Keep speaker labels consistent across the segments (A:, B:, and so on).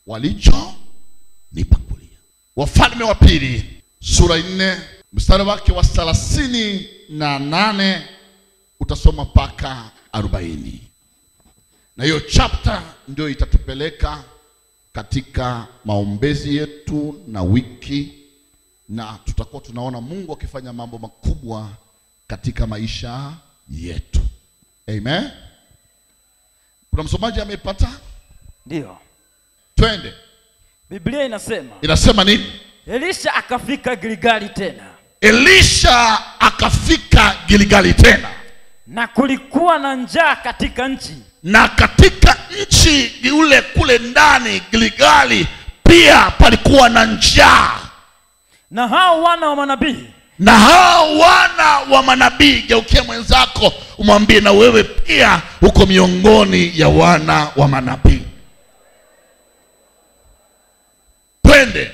A: walichonipakulia. Wafalme wa pili sura 4 mstari wake wa 38 utasoma mpaka 40. Na hiyo chapter ndio itatupeleka katika maombezi yetu na wiki, na tutakuwa tunaona Mungu akifanya mambo makubwa katika maisha yetu. Amen. Kuna msomaji amepata?
B: Ndio.
A: Twende.
B: Biblia
A: inasema nini?
B: Elisha akafika Gilgali tena.
A: Elisha akafika Gilgali tena.
B: Na kulikuwa na njaa katika nchi.
A: Na katika nchi yule kule ndani Gilgali pia palikuwa na njaa.
B: Na hao wana wa manabii, geukia mwenzako umwambie na wewe pia uko miongoni ya wana wa manabii. Twende.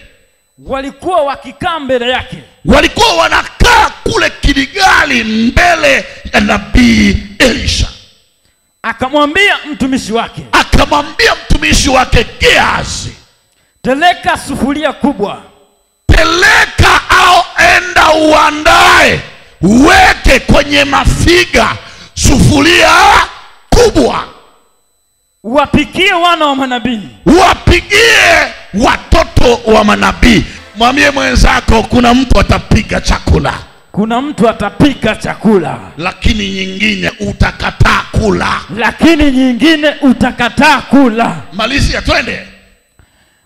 B: Walikuwa wakikaa mbele yake.
A: Walikuwa wanakaa kule Gilgali mbele ya nabii Elisha.
B: Akamwambia mtumishi wake Gehazi, teleka sufuria kubwa.
A: Peleka au enda uandae, uweke kwenye mafiga sufuria kubwa.
B: Wapikie wana wa manabii.
A: Wapigie watoto wa manabii. Mwambie mwenzako kuna mtu atapika chakula.
B: Kuna mtu atapika chakula.
A: Lakini nyingine utakataa kula. Malizia, twende.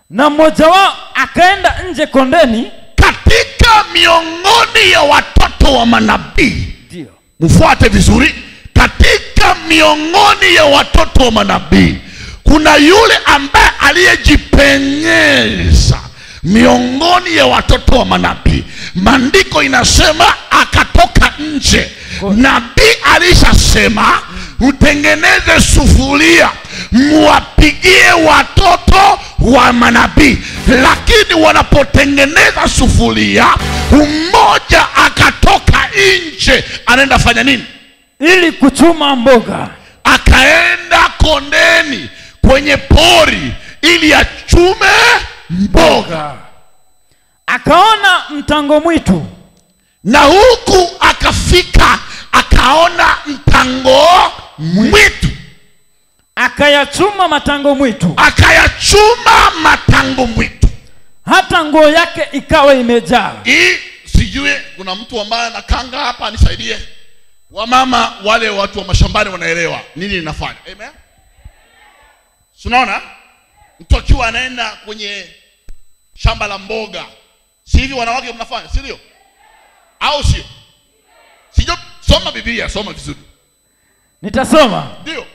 B: Na mmoja wao akaenda nje kondeni
A: katika miongoni ya watoto wa manabii.
B: Ndio.
A: Mfuate vizuri. Katika miongoni ya watoto wa manabii kuna yule ambaye aliyejipenyeza miongoni ya watoto wa manabii. Maandiko inasema akatoka nje. Nabii alishasema mtengeneze sufuria muwapigie watoto wa manabii. Lakini wanapotengeneza sufuria, mmoja akatoka nje. Anaenda fanya nini?
B: Ili kuchuma mboga.
A: Akaenda kondeni kwenye pori ili achume mboga.
B: Akaona mtango mwitu.
A: Na huku akafika akaona mtango mwitu.
B: Akayachuma matango mwitu. Hata nguo yake ikawa imejaa.
A: Sijue kuna mtu ambaye anakanga hapa anisaidie. Wamama wale watu wa mashambani wanaelewa nini ninafanya. Amen. Unaona? Mtu akiwa anaenda kwenye shamba la mboga, si hivi wanawake mnafanya, si ndio? Au sio? Sio, soma Biblia, soma vizuri.
B: Nitasoma.
A: Ndio.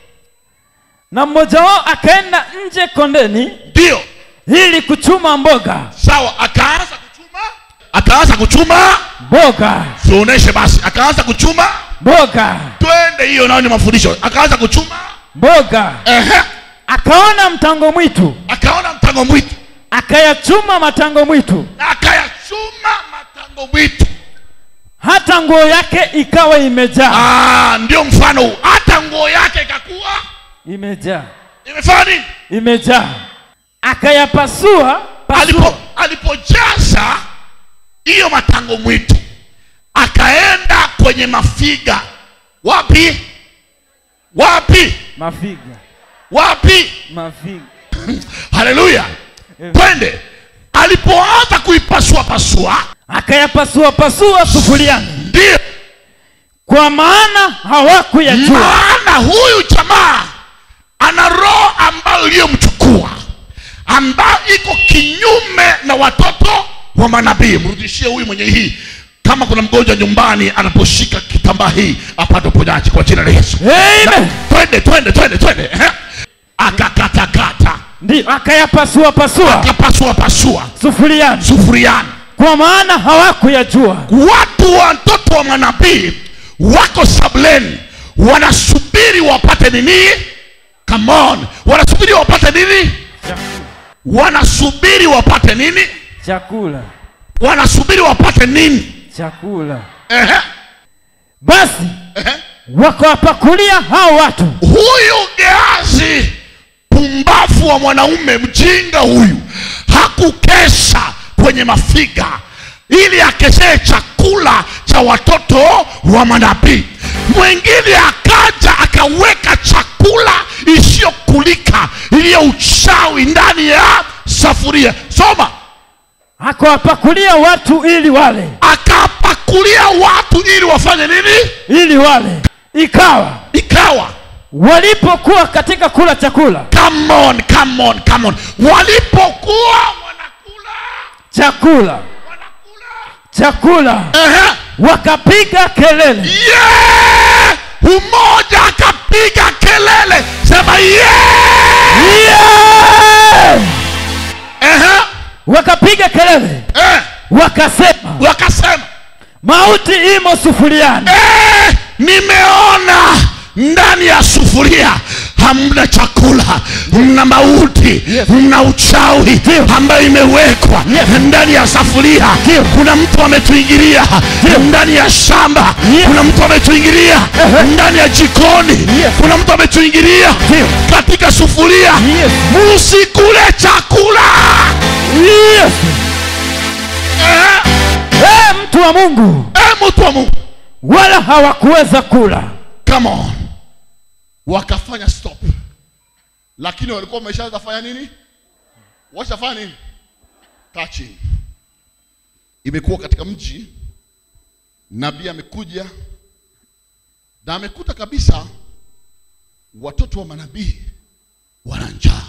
B: Na mmoja wao akaenda nje kondeni.
A: Ndio.
B: Ili kuchuma mboga.
A: Sawa, akaanza kuchuma
B: mboga.
A: Tuoneshe basi. Akaanza kuchuma
B: mboga.
A: Twende, hiyo nao ni mafundisho. Akaanza kuchuma mboga.
B: Akaona mtango mwitu. Akayachuma matango mwitu. Hata nguo yake ikawa imejaa.
A: Ndio mfano. Hata nguo yake ikakuwa
B: imejaa.
A: Imefanya nini?
B: Imejaa. Akayapasua.
A: Alipojaza hiyo matango mwitu, akaenda kwenye mafiga. Wapi?
B: Mafiga.
A: Haleluya. Twende. Alipoanza kuipasua,
B: akayapasua sufuriani.
A: Ndio.
B: Kwa maana hawakuyajua.
A: Maana huyu jamaa ana roho ambayo iliyomchukua, ambayo iko kinyume na watoto wa manabii. Mrudishie huyu mwenye hii. Kama kuna mgonjwa nyumbani, anaposhika kitambaa hii apate uponyaji kwa jina la Yesu.
B: Amen.
A: Twende. Akakatakata.
B: Ndio, akayapasua sufuriani. Kwa maana hawakuyajua.
A: Watoto wa manabii wako sableni, wanasubiri wapate nini? Come on. Wanasubiri wapate nini?
B: Chakula. Basi wakawapakulia hao watu.
A: Huyu Gehazi pumbafu wa mwanaume mjinga huyu hakukesha kwenye mafiga ili akeshe chakula cha watoto wa manabii. Mwingine akaja akaweka chakula isiyokulika iliyo uchawi ndani ya safuria. Soma.
C: Akawapakulia watu ili wale.
A: Akapakulia watu ili wafanye nini?
C: Ili wale. Ikawa walipokuwa katika kula chakula.
A: Come on. Walipokuwa wanakula
C: chakula. Wakapiga kelele.
A: Yeah! Umoja akapiga kelele. Sema yeah!
C: Wakapiga kelele. Wakasema mauti imo sufuriani.
A: Nimeona ndani ya sufuria hamna chakula, mna mauti, mna uchawi ambayo imewekwa ndani ya sufuria. Kuna mtu ametuingilia ndani ya shamba, kuna mtu ametuingilia ndani ya jikoni, kuna mtu ametuingilia katika sufuria. Musikule chakula.
C: Mtu wa Mungu.
A: Wala
C: hawakuweza kula.
A: Come on. Wakafanya stop. Lakini walikuwa wameshaanza fanya nini? Washafanya nini? Touching. Imekuwa katika mji, nabii amekuja na amekuta kabisa watoto wa manabii wana njaa.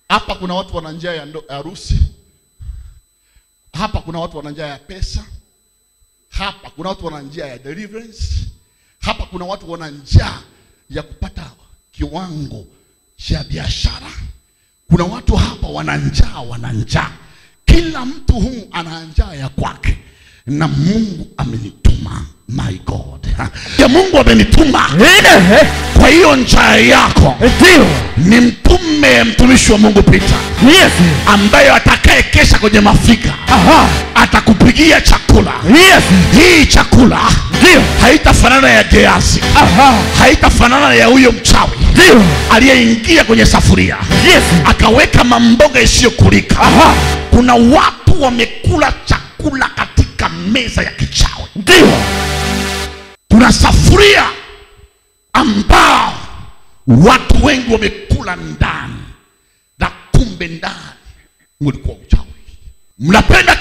A: Hapa kuna watu wana njaa ya harusi. Hapa kuna watu wana njaa ya pesa. Hapa kuna watu wana njaa ya deliverance. Hapa kuna watu wana njaa ya kupata kiwango cha biashara. Kuna watu hapa wana njaa. Kila mtu huyu ana njaa ya kwake. Na Mungu amenituma. My God. Ya Mungu amenituma. Kwa hiyo njaa yako ni mtume mtumishi wa Mungu Peter. Ambaye atakaye kesha kwenye mafiga. Atakupigia chakula. Hii chakula haitafanana ya Gehazi. Haitafanana ya huyo mchawi aliyeingia kwenye safuria akaweka mamboga isiyokulika. Kuna watu wamekula chakula katika meza ya kichawi. Kuna safuria ambao watu wengi wamekula ndani, na kumbe ndani mulikuwa uchawi. Mnapenda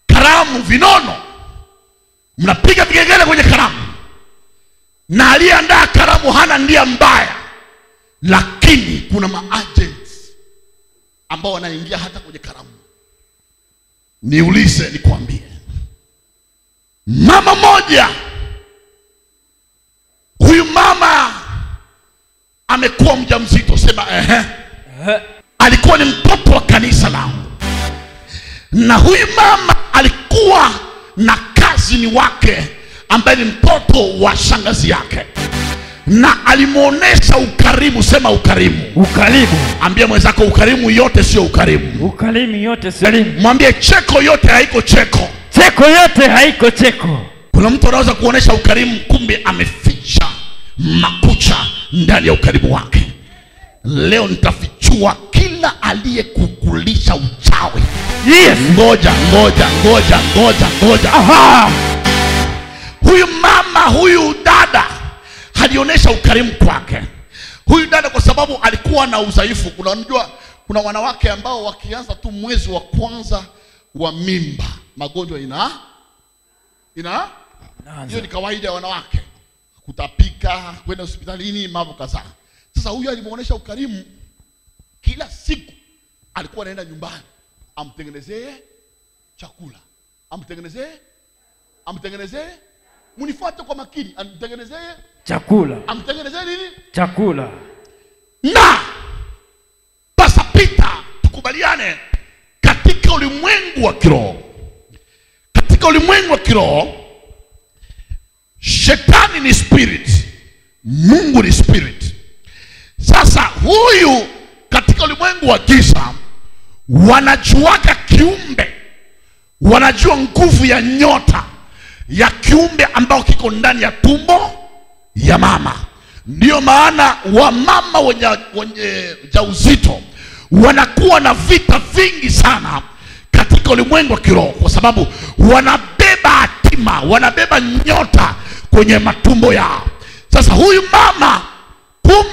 A: karamu vinono, mnapiga vigegele kwenye karamu, na aliyeandaa karamu hana ndia mbaya, lakini kuna maagents ambao wanaingia hata kwenye karamu. Niulize nikwambie, mama moja, huyu mama amekuwa mjamzito. Sema alikuwa ni mtoto wa kanisa langu, na huyu mama alikuwa na kazini wake ambaye ni mtoto wa shangazi yake, na alimuonesha ukarimu. Sema ukarimu. Ambia mwenzako ukarimu yote sio ukarimu.
C: Ukarimu yote sio ukarimu.
A: Mwambie cheko yote haiko cheko.
C: Cheko yote haiko cheko.
A: Kuna mtu anaweza kuonesha ukarimu, kumbe ameficha makucha ndani ya ukarimu wake. Leo nitafichua kila aliyekukulisha uchawi. Ngoja. Huyu mama, huyu dada alionyesha ukarimu kwake. Huyu dada kwa sababu alikuwa na udhaifu. Unajua kuna wanawake ambao wakianza tu mwezi wa kwanza wa mimba, magonjwa hiyo ni kawaida ya wanawake. Kutapika, kwenda hospitalini, mambo kadhaa. Sasa huyu alimuonesha ukarimu. Kila siku alikuwa anaenda nyumbani, amtengenezee chakula. Amtengenezee, munifuate kwa makini, amtengenezee
C: chakula.
A: Amtengenezee nini?
C: Chakula.
A: Na Pastor Peter, tukubaliane, katika ulimwengu wa kiroho, shetani ni spirit, Mungu ni spirit. Sasa huyu katika ulimwengu wa giza wanajuaka kiumbe, wanajua nguvu ya nyota ya kiumbe ambao kiko ndani ya tumbo ya mama. Ndiyo maana wamama wenye ujauzito wanakuwa na vita vingi sana katika ulimwengu wa kiroho, kwa sababu wanabeba hatima, wanabeba nyota kwenye matumbo yao. Sasa huyu mama